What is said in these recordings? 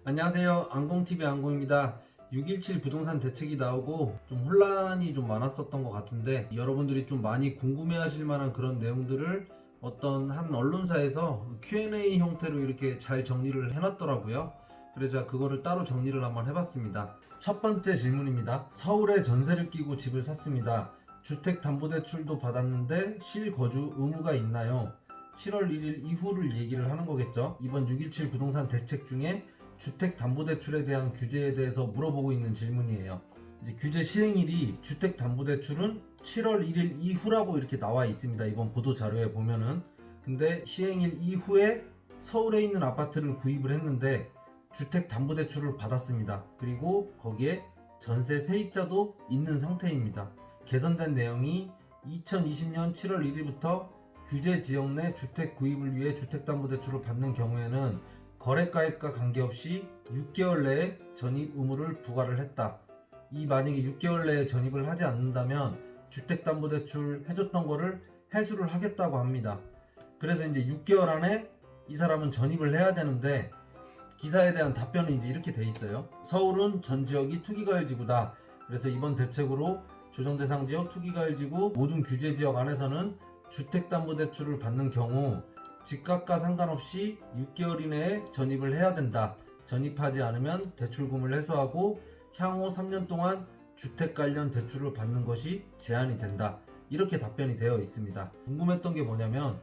안녕하세요. 안공TV 안공입니다. 6.17 부동산 대책이 나오고 좀 혼란이 좀 많았었던 것 같은데 여러분들이 좀 많이 궁금해 하실 만한 그런 내용들을 어떤 한 언론사에서 Q&A 형태로 이렇게 잘 정리를 해놨더라고요. 그래서 제가 그거를 따로 정리를 한번 해봤습니다. 첫 번째 질문입니다. 서울에 전세를 끼고 집을 샀습니다. 주택담보대출도 받았는데 실거주 의무가 있나요? 7월 1일 이후를 얘기를 하는 거겠죠. 이번 6.17 부동산 대책 중에 주택담보대출에 대한 규제에 대해서 물어보고 있는 질문이에요. 이제 규제 시행일이 주택담보대출은 7월 1일 이후라고 이렇게 나와 있습니다. 이번 보도 자료에 보면은. 근데 시행일 이후에 서울에 있는 아파트를 구입을 했는데 주택담보대출을 받았습니다. 그리고 거기에 전세 세입자도 있는 상태입니다. 개선된 내용이 2020년 7월 1일부터 규제 지역 내 주택 구입을 위해 주택담보대출을 받는 경우에는 거래가액과 관계없이 6개월 내에 전입 의무를 부과를 했다. 이 만약에 6개월 내에 전입을 하지 않는다면 주택담보대출 해줬던 거를 해수를 하겠다고 합니다. 그래서 이제 6개월 안에 이 사람은 전입을 해야 되는데 기사에 대한 답변은 이제 이렇게 돼 있어요. 서울은 전 지역이 투기과열지구다. 그래서 이번 대책으로 조정대상 지역, 투기과열지구 모든 규제 지역 안에서는 주택담보대출을 받는 경우 집값과 상관없이 6개월 이내에 전입을 해야 된다. 전입하지 않으면 대출금을 회수하고 향후 3년 동안 주택 관련 대출을 받는 것이 제한이 된다. 이렇게 답변이 되어 있습니다. 궁금했던 게 뭐냐면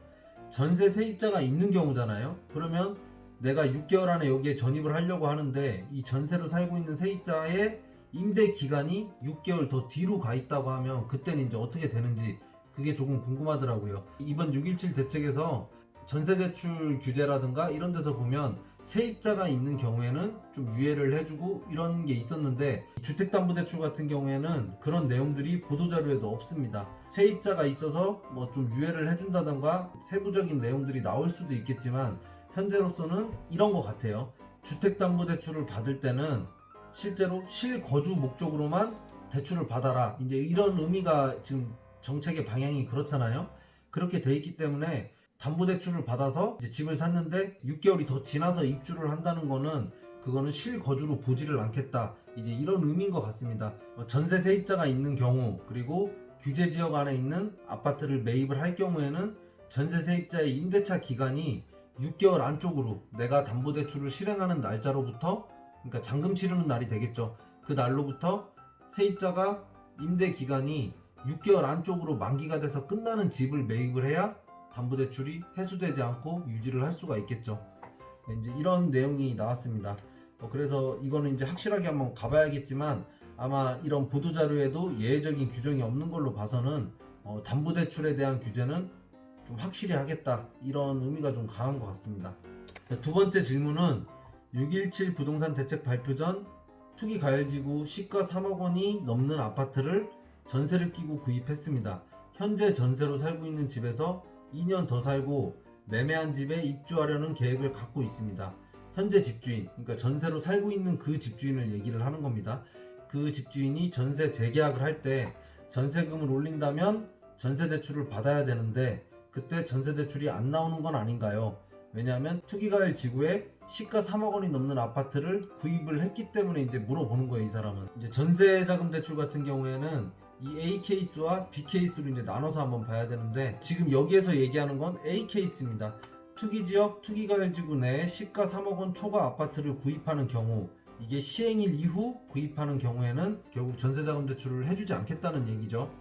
전세 세입자가 있는 경우잖아요. 그러면 내가 6개월 안에 여기에 전입을 하려고 하는데 이 전세로 살고 있는 세입자의 임대 기간이 6개월 더 뒤로 가 있다고 하면 그때는 이제 어떻게 되는지 그게 조금 궁금하더라고요. 이번 6.17 대책에서 전세대출 규제라든가 이런 데서 보면 세입자가 있는 경우에는 좀 유예를 해주고 이런 게 있었는데 주택담보대출 같은 경우에는 그런 내용들이 보도자료에도 없습니다. 세입자가 있어서 뭐 좀 유예를 해준다던가 세부적인 내용들이 나올 수도 있겠지만 현재로서는 이런 것 같아요. 주택담보대출을 받을 때는 실제로 실거주 목적으로만 대출을 받아라. 이제 이런 의미가 지금 정책의 방향이 그렇잖아요. 그렇게 돼 있기 때문에 담보대출을 받아서 이제 집을 샀는데 6개월이 더 지나서 입주를 한다는 거는 그거는 실거주로 보지를 않겠다. 이제 이런 의미인 것 같습니다. 전세 세입자가 있는 경우 그리고 규제 지역 안에 있는 아파트를 매입을 할 경우에는 전세 세입자의 임대차 기간이 6개월 안쪽으로 내가 담보대출을 실행하는 날짜로부터 그러니까 잔금 치르는 날이 되겠죠. 그 날로부터 세입자가 임대 기간이 6개월 안쪽으로 만기가 돼서 끝나는 집을 매입을 해야 담보대출이 회수되지 않고 유지를 할 수가 있겠죠. 이제 이런 내용이 나왔습니다. 그래서 이거는 이제 확실하게 한번 가봐야겠지만 아마 이런 보도자료에도 예외적인 규정이 없는 걸로 봐서는 담보대출에 대한 규제는 좀 확실히 하겠다 이런 의미가 좀 강한 것 같습니다. 두 번째 질문은 6.17 부동산 대책 발표 전 투기과열지구 시가 3억 원이 넘는 아파트를 전세를 끼고 구입했습니다. 현재 전세로 살고 있는 집에서 2년 더 살고 매매한 집에 입주하려는 계획을 갖고 있습니다. 현재 집주인, 그러니까 전세로 살고 있는 그 집주인을 얘기를 하는 겁니다. 그 집주인이 전세 재계약을 할 때 전세금을 올린다면 전세 대출을 받아야 되는데 그때 전세 대출이 안 나오는 건 아닌가요? 왜냐하면 투기과열 지구에 시가 3억 원이 넘는 아파트를 구입을 했기 때문에 이제 물어보는 거예요, 이 사람은. 이제 전세자금 대출 같은 경우에는 이 A 케이스와 B 케이스로 이제 나눠서 한번 봐야 되는데 지금 여기에서 얘기하는 건 A 케이스입니다. 투기지역, 투기과열지구 내에 시가 3억 원 초과 아파트를 구입하는 경우 이게 시행일 이후 구입하는 경우에는 결국 전세자금 대출을 해주지 않겠다는 얘기죠.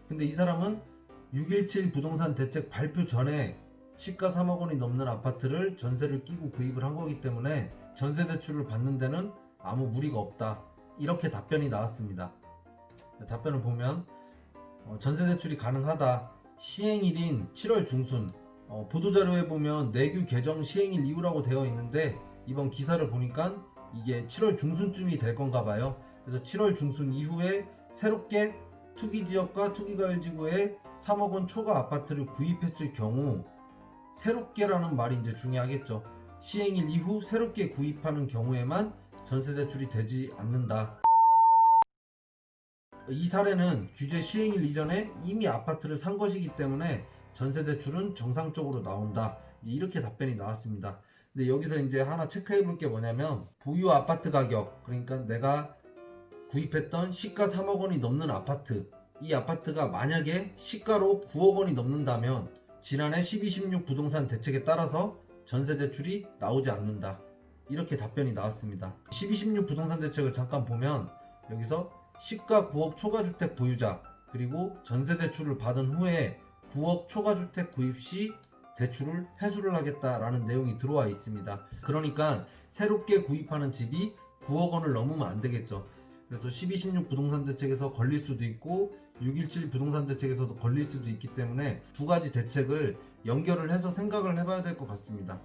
근데 이 사람은 6.17 부동산 대책 발표 전에 시가 3억 원이 넘는 아파트를 전세를 끼고 구입을 한 거기 때문에 전세 대출을 받는 데는 아무 무리가 없다. 이렇게 답변이 나왔습니다. 답변을 보면 전세 대출이 가능하다. 시행일인 7월 중순 보도자료에 보면 내규 개정 시행일 이후라고 되어 있는데 이번 기사를 보니까 이게 7월 중순쯤이 될 건가 봐요. 그래서 7월 중순 이후에 새롭게 투기지역과 투기과열지구에 3억 원 초과 아파트를 구입했을 경우 새롭게라는 말이 이제 중요하겠죠. 시행일 이후 새롭게 구입하는 경우에만 전세 대출이 되지 않는다. 이 사례는 규제 시행일 이전에 이미 아파트를 산 것이기 때문에 전세 대출은 정상적으로 나온다. 이렇게 답변이 나왔습니다. 근데 여기서 이제 하나 체크해 볼 게 뭐냐면 보유 아파트 가격, 그러니까 내가 구입했던 시가 3억 원이 넘는 아파트, 이 아파트가 만약에 시가로 9억 원이 넘는다면 지난해 1216 부동산 대책에 따라서 전세 대출이 나오지 않는다. 이렇게 답변이 나왔습니다. 1216 부동산 대책을 잠깐 보면 여기서 시가 9억 초과주택 보유자 그리고 전세 대출을 받은 후에 9억 초과주택 구입 시 대출을 회수를 하겠다라는 내용이 들어와 있습니다. 그러니까 새롭게 구입하는 집이 9억 원을 넘으면 안 되겠죠. 그래서 1216 부동산 대책에서 걸릴 수도 있고 617 부동산 대책에서도 걸릴 수도 있기 때문에 두 가지 대책을 연결을 해서 생각을 해봐야 될 것 같습니다.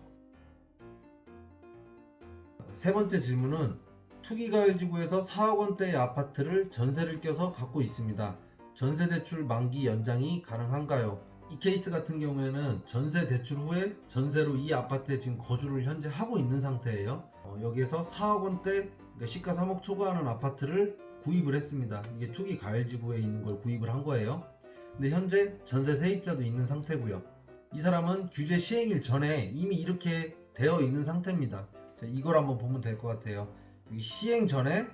세 번째 질문은 투기가을지구에서 4억 원대의 아파트를 전세를 껴서 갖고 있습니다. 전세 대출 만기 연장이 가능한가요? 이 케이스 같은 경우에는 전세 대출 후에 전세로 이 아파트에 지금 거주를 현재 하고 있는 상태예요. 여기에서 4억 원대, 그러니까 시가 3억 초과하는 아파트를 구입을 했습니다. 이게 투기 가을지구에 있는 걸 구입을 한 거예요. 근데 현재 전세 세입자도 있는 상태고요. 이 사람은 규제 시행일 전에 이미 이렇게 되어 있는 상태입니다. 자, 이걸 한번 보면 될 것 같아요. 시행 전에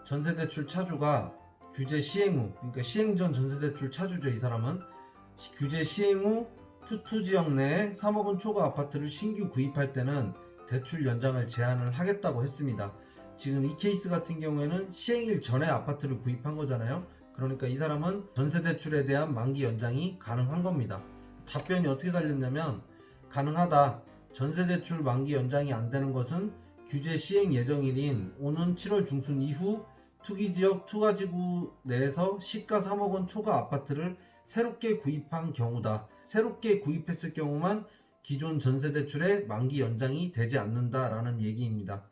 전세 대출 차주가 규제 시행 후, 그러니까 시행 전 전세 대출 차주죠. 이 사람은 규제 시행 후 투투 지역 내에 3억 원 초과 아파트를 신규 구입할 때는 대출 연장을 제한을 하겠다고 했습니다. 지금 이 케이스 같은 경우에는 시행일 전에 아파트를 구입한 거잖아요. 그러니까 이 사람은 전세 대출에 대한 만기 연장이 가능한 겁니다. 답변이 어떻게 달렸냐면 가능하다. 전세 대출 만기 연장이 안 되는 것은 규제 시행 예정일인 오는 7월 중순 이후 투기지역 투가지구 내에서 시가 3억 원 초과 아파트를 새롭게 구입한 경우다. 새롭게 구입했을 경우만 기존 전세 대출의 만기 연장이 되지 않는다라는 얘기입니다.